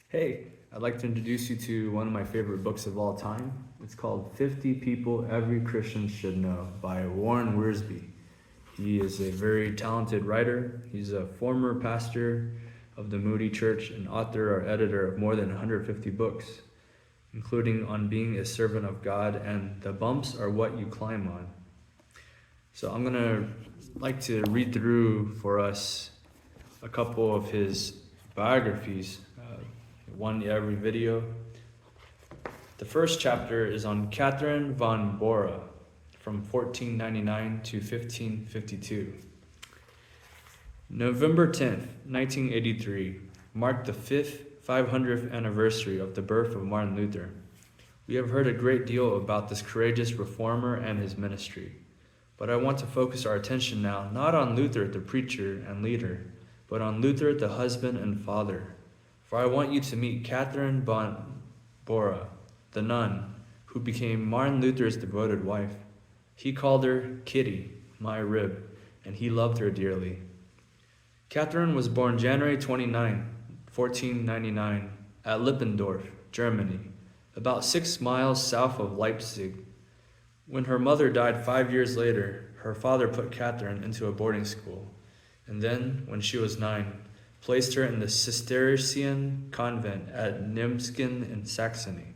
Hey, I'd like to introduce you to one of my favorite books of all time. It's called 50 People Every Christian Should Know by Warren Wiersbe. He is a very talented writer. He's a former pastor of the Moody Church and author or editor of more than 150 books, including On Being a Servant of God and The Bumps Are What You Climb On. So I'm going to like to read through for us a couple of his biographies, one every video. The first chapter is on Katherine von Bora from 1499 to 1552. November 10th, 1983, marked the 500th anniversary of the birth of Martin Luther. We have heard a great deal about this courageous reformer and his ministry, but I want to focus our attention now not on Luther the preacher and leader, but on Luther the husband and father. For I want you to meet Katherine von Bora, the nun, who became Martin Luther's devoted wife. He called her Kitty, my rib, and he loved her dearly. Katherine was born January 29, 1499, at Lippendorf, Germany, about 6 miles south of Leipzig. When her mother died 5 years later, her father put Katherine into a boarding school, and then, when she was 9, placed her in the Cistercian convent at Nimsken in Saxony.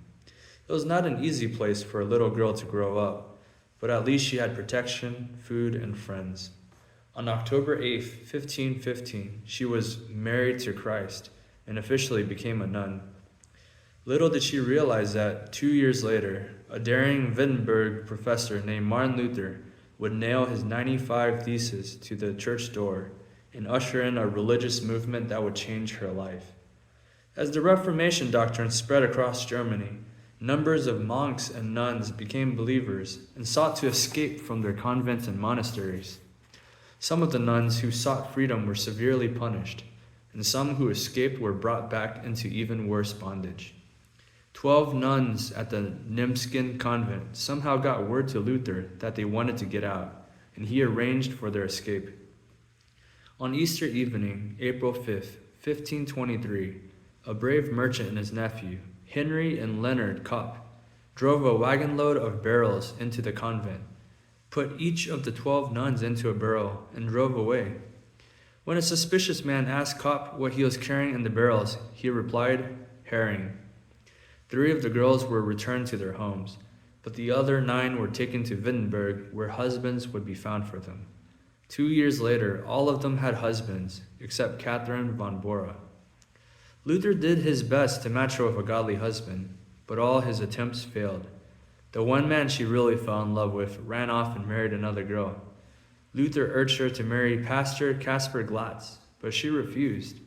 It was not an easy place for a little girl to grow up, but at least she had protection, food, and friends. On October 8th, 1515, she was married to Christ and officially became a nun. Little did she realize that 2 years later, a daring Wittenberg professor named Martin Luther would nail his 95 theses to the church door and usher in a religious movement that would change her life. As the Reformation doctrine spread across Germany, numbers of monks and nuns became believers and sought to escape from their convents and monasteries. Some of the nuns who sought freedom were severely punished, and some who escaped were brought back into even worse bondage. 12 nuns at the Nimsken convent somehow got word to Luther that they wanted to get out, and he arranged for their escape. On Easter evening, April 5th, 1523, a brave merchant and his nephew, Henry and Leonard Kopp, drove a wagon load of barrels into the convent, put each of the 12 nuns into a barrel, and drove away. When a suspicious man asked Kopp what he was carrying in the barrels, he replied, "Herring." 3 of the girls were returned to their homes, but the other 9 were taken to Wittenberg, where husbands would be found for them. 2 years later, all of them had husbands, except Katherine von Bora. Luther did his best to match her with a godly husband, but all his attempts failed. The one man she really fell in love with ran off and married another girl. Luther urged her to marry Pastor Caspar Glatz, but she refused.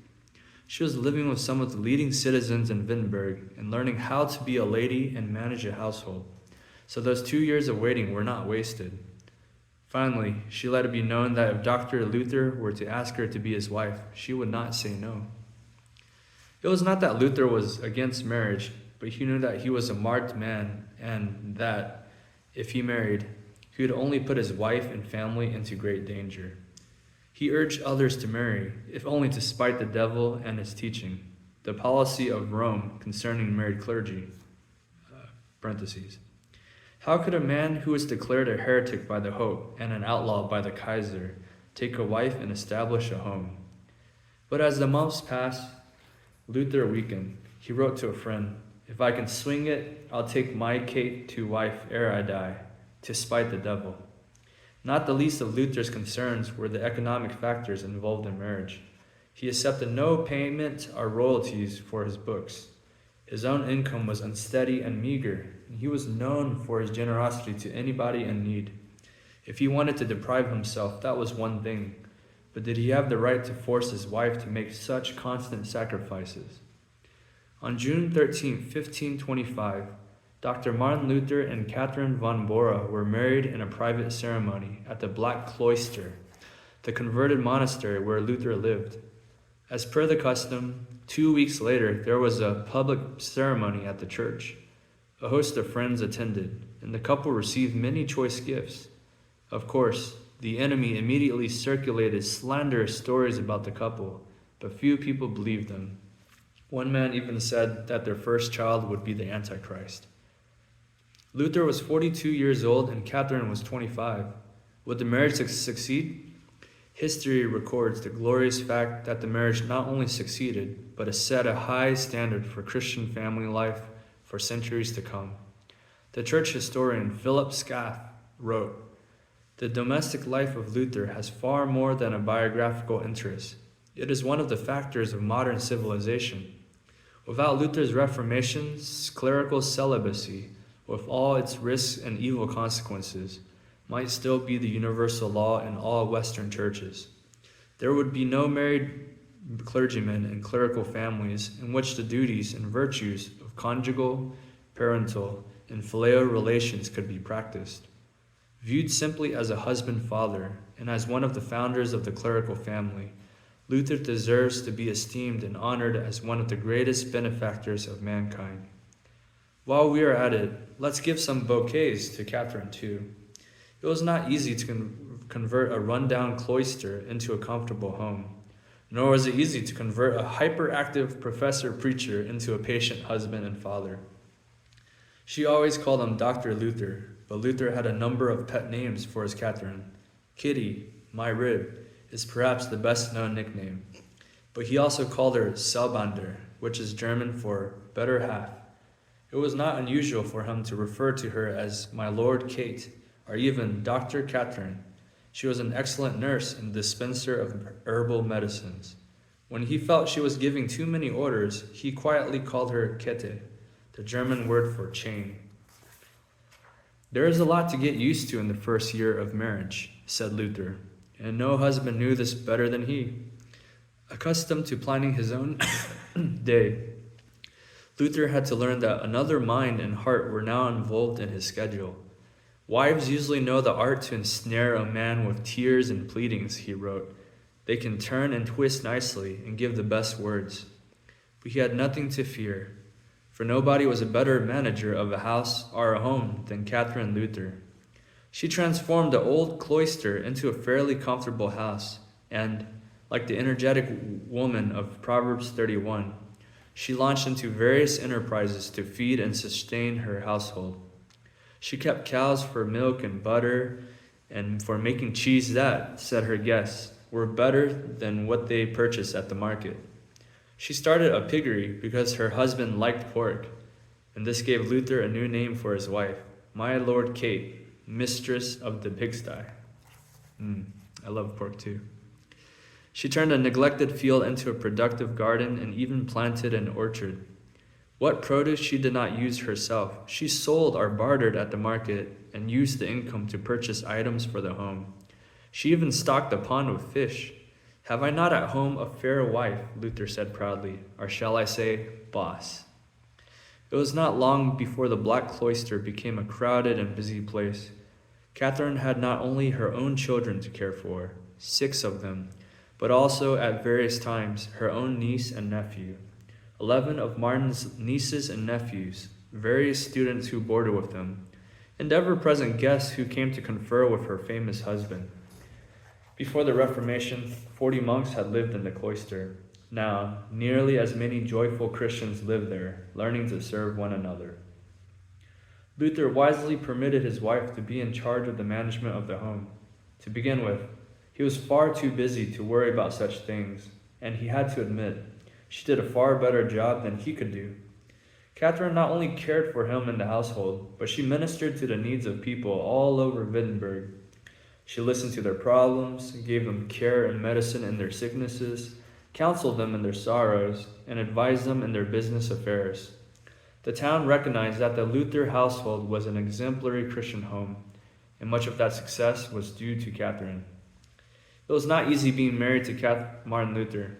She was living with some of the leading citizens in Wittenberg and learning how to be a lady and manage a household. So those 2 years of waiting were not wasted. Finally, she let it be known that if Dr. Luther were to ask her to be his wife, she would not say no. It was not that Luther was against marriage, but he knew that he was a marked man and that, if he married, he would only put his wife and family into great danger. He urged others to marry, if only to spite the devil and his teaching, the policy of Rome concerning married clergy. Parentheses. How could a man who was declared a heretic by the Pope and an outlaw by the Kaiser take a wife and establish a home? But as the months passed, Luther weakened. He wrote to a friend, "If I can swing it, I'll take my Kate to wife ere I die, to spite the devil." Not the least of Luther's concerns were the economic factors involved in marriage. He accepted no payment or royalties for his books. His own income was unsteady and meager, and he was known for his generosity to anybody in need. If he wanted to deprive himself, that was one thing, but did he have the right to force his wife to make such constant sacrifices? On June 13, 1525, Dr. Martin Luther and Katherine von Bora were married in a private ceremony at the Black Cloister, the converted monastery where Luther lived. As per the custom, 2 weeks later, there was a public ceremony at the church. A host of friends attended, and the couple received many choice gifts. Of course, the enemy immediately circulated slanderous stories about the couple, but few people believed them. One man even said that their first child would be the Antichrist. Luther was 42 years old and Catherine was 25. Would the marriage succeed? History records the glorious fact that the marriage not only succeeded, but has set a high standard for Christian family life for centuries to come. The church historian Philip Scaff wrote, "The domestic life of Luther has far more than a biographical interest. It is one of the factors of modern civilization. Without Luther's Reformation, clerical celibacy, with all its risks and evil consequences, might still be the universal law in all Western churches. There would be no married clergymen and clerical families in which the duties and virtues of conjugal, parental, and filial relations could be practiced. Viewed simply as a husband-father and as one of the founders of the clerical family, Luther deserves to be esteemed and honored as one of the greatest benefactors of mankind." While we are at it, let's give some bouquets to Catherine too. It was not easy to convert a rundown cloister into a comfortable home, nor was it easy to convert a hyperactive professor preacher into a patient husband and father. She always called him Dr. Luther, but Luther had a number of pet names for his Catherine. Kitty, my rib, is perhaps the best known nickname, but he also called her Selbander, which is German for better half. It was not unusual for him to refer to her as my Lord Kate, or even Dr. Catherine. She was an excellent nurse and dispenser of herbal medicines. When he felt she was giving too many orders, he quietly called her Kette, the German word for chain. "There is a lot to get used to in the first year of marriage," said Luther, and no husband knew this better than he. Accustomed to planning his own day, Luther had to learn that another mind and heart were now involved in his schedule. "Wives usually know the art to ensnare a man with tears and pleadings," he wrote. "They can turn and twist nicely and give the best words." But he had nothing to fear, for nobody was a better manager of a house or a home than Catherine Luther. She transformed the old cloister into a fairly comfortable house, and, like the energetic woman of Proverbs 31, she launched into various enterprises to feed and sustain her household. She kept cows for milk and butter, and for making cheese that, said her guests, were better than what they purchased at the market. She started a piggery because her husband liked pork, and this gave Luther a new name for his wife, my Lord Kate, mistress of the pigsty. I love pork too. She turned a neglected field into a productive garden and even planted an orchard. What produce she did not use herself, she sold or bartered at the market and used the income to purchase items for the home. She even stocked a pond with fish. "Have I not at home a fair wife?" Luther said proudly, or shall I say, boss. It was not long before the Black Cloister became a crowded and busy place. Catherine had not only her own children to care for, 6 of them, but also at various times her own niece and nephew. 11 of Martin's nieces and nephews, various students who boarded with them, and ever-present guests who came to confer with her famous husband. Before the Reformation, 40 monks had lived in the cloister. Now, nearly as many joyful Christians live there, learning to serve one another. Luther wisely permitted his wife to be in charge of the management of the home. To begin with, he was far too busy to worry about such things, and he had to admit, she did a far better job than he could do. Catherine not only cared for him in the household, but she ministered to the needs of people all over Wittenberg. She listened to their problems, gave them care and medicine in their sicknesses, counseled them in their sorrows, and advised them in their business affairs. The town recognized that the Luther household was an exemplary Christian home, and much of that success was due to Catherine. It was not easy being married to Martin Luther.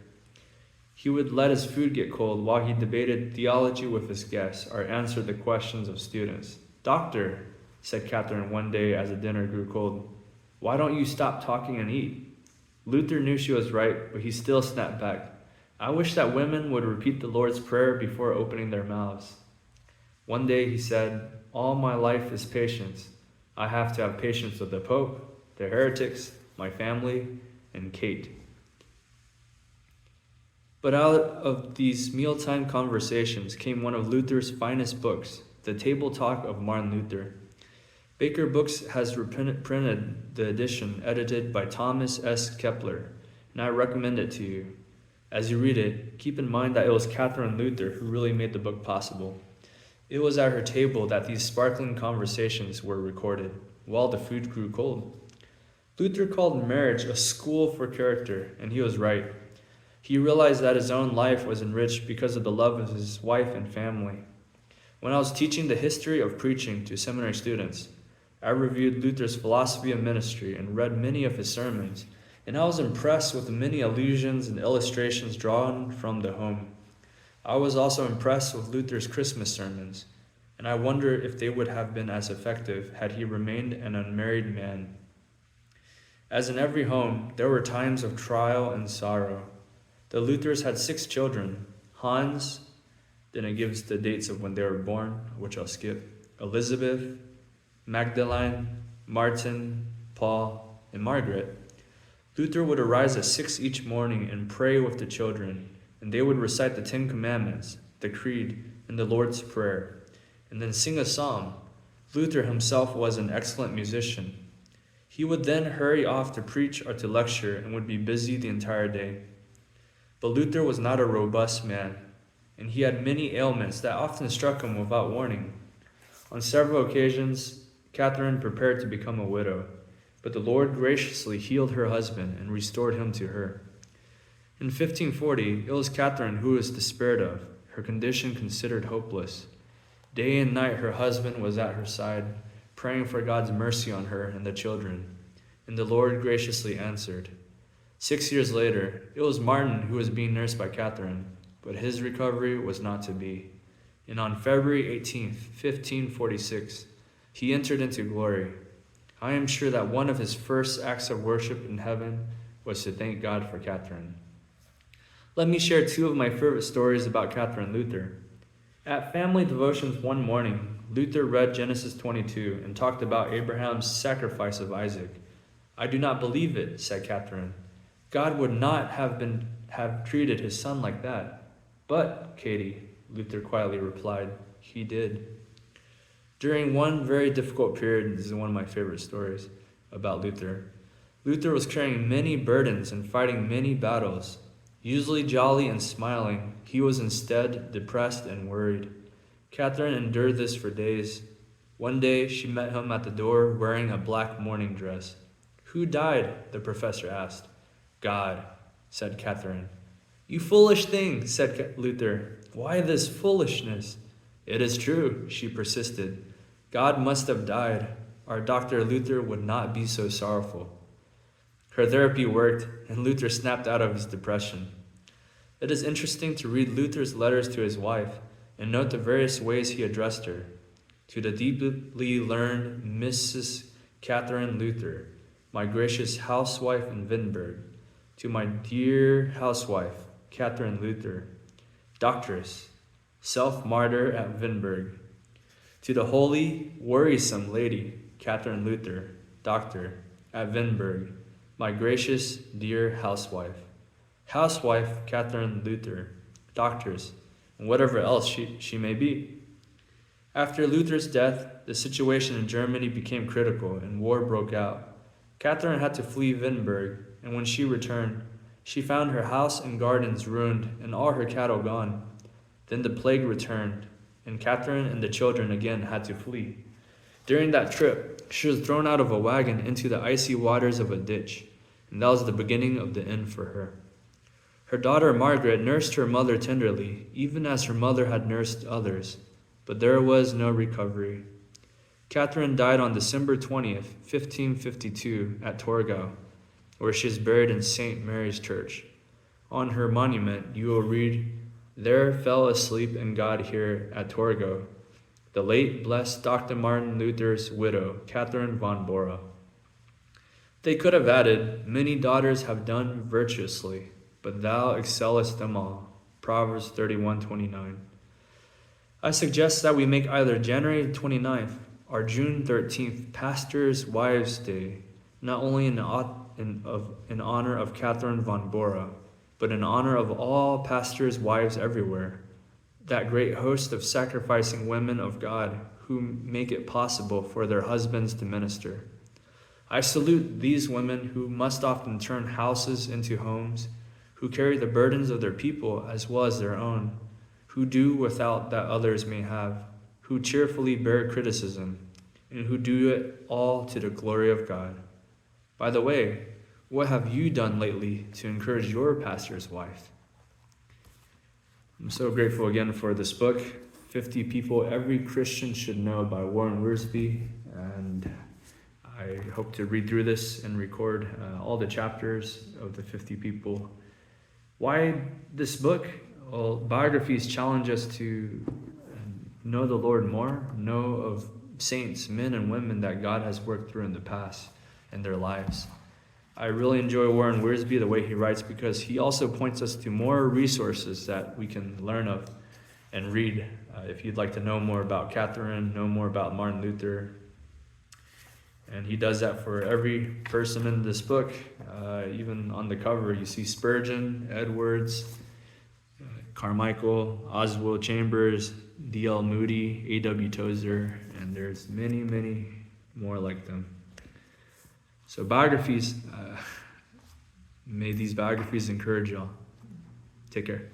He would let his food get cold while he debated theology with his guests or answered the questions of students. "Doctor," said Catherine one day as the dinner grew cold, "why don't you stop talking and eat?" Luther knew she was right, but he still snapped back, "I wish that women would repeat the Lord's Prayer before opening their mouths." One day he said, "All my life is patience. I have to have patience with the Pope, the heretics, my family, and Kate." But out of these mealtime conversations came one of Luther's finest books, The Table Talk of Martin Luther. Baker Books has printed the edition edited by Thomas S. Kepler, and I recommend it to you. As you read it, keep in mind that it was Katherine Luther who really made the book possible. It was at her table that these sparkling conversations were recorded, while the food grew cold. Luther called marriage a school for character, and he was right. He realized that his own life was enriched because of the love of his wife and family. When I was teaching the history of preaching to seminary students, I reviewed Luther's philosophy of ministry and read many of his sermons, and I was impressed with the many allusions and illustrations drawn from the home. I was also impressed with Luther's Christmas sermons, and I wonder if they would have been as effective had he remained an unmarried man. As in every home, there were times of trial and sorrow. The Luthers had 6 children: Hans, then it gives the dates of when they were born, which I'll skip, Elizabeth, Magdalene, Martin, Paul, and Margaret. Luther would arise at 6 each morning and pray with the children, and they would recite the 10 Commandments, the Creed, and the Lord's Prayer, and then sing a psalm. Luther himself was an excellent musician. He would then hurry off to preach or to lecture and would be busy the entire day. But Luther was not a robust man, and he had many ailments that often struck him without warning. On several occasions, Katherine prepared to become a widow, but the Lord graciously healed her husband and restored him to her. In 1540, it was Katherine who was despaired of, her condition considered hopeless. Day and night her husband was at her side, praying for God's mercy on her and the children, and the Lord graciously answered. 6 years later, it was Martin who was being nursed by Katherine, but his recovery was not to be. And on February 18th, 1546, he entered into glory. I am sure that one of his first acts of worship in heaven was to thank God for Katherine. Let me share 2 of my favorite stories about Katherine Luther. At family devotions one morning, Luther read Genesis 22 and talked about Abraham's sacrifice of Isaac. I do not believe it, said Katherine. God would not have treated his son like that. But, Katie, Luther quietly replied, he did. During one very difficult period, this is one of my favorite stories about Luther. Luther was carrying many burdens and fighting many battles. Usually jolly and smiling, he was instead depressed and worried. Katherine endured this for days. One day, she met him at the door wearing a black mourning dress. Who died? The professor asked. God, said Katherine. You foolish thing, said Luther. Why this foolishness? It is true, she persisted. God must have died. Our Dr. Luther would not be so sorrowful. Her therapy worked, and Luther snapped out of his depression. It is interesting to read Luther's letters to his wife and note the various ways he addressed her. To the deeply learned Mrs. Katherine Luther, my gracious housewife in Wittenberg. To my dear housewife, Katherine Luther, doctress, self-martyr at Wittenberg. To the holy, worrisome lady, Katherine Luther, doctor, at Wittenberg, my gracious, dear housewife. Housewife Katherine Luther, doctors, and whatever else she may be. After Luther's death, the situation in Germany became critical and war broke out. Katherine had to flee Wittenberg, and when she returned, she found her house and gardens ruined and all her cattle gone. Then the plague returned, and Katherine and the children again had to flee. During that trip, she was thrown out of a wagon into the icy waters of a ditch, and that was the beginning of the end for her. Her daughter Margaret nursed her mother tenderly, even as her mother had nursed others, but there was no recovery. Katherine died on December 20th, 1552, at Torgau, where she is buried in St. Mary's Church. On her monument, you will read, "There fell asleep in God here at Torgau, the late blessed Dr. Martin Luther's widow, Katherine von Bora." They could have added, "Many daughters have done virtuously, but thou excellest them all." Proverbs 31:29. I suggest that we make either January 29th or June 13th Pastors' Wives' Day, not only in honor of Katherine von Bora, but in honor of all pastors' wives everywhere, that great host of sacrificing women of God who make it possible for their husbands to minister. I salute these women who must often turn houses into homes, who carry the burdens of their people as well as their own, who do without that others may have, who cheerfully bear criticism, and who do it all to the glory of God. By the way, what have you done lately to encourage your pastor's wife? I'm so grateful again for this book, 50 People Every Christian Should Know by Warren Wiersbe, and I hope to read through this and record all the chapters of the 50 people. Why this book? Well, biographies challenge us to know the Lord more, know of saints, men and women that God has worked through in the past in their lives. I really enjoy Warren Wiersbe, the way he writes, because he also points us to more resources that we can learn of and read. If you'd like to know more about Catherine, know more about Martin Luther. And he does that for every person in this book. Even on the cover, you see Spurgeon, Edwards, Carmichael, Oswald Chambers, D.L. Moody, A.W. Tozer, and there's many, many more like them. So biographies, may these biographies encourage y'all. Take care.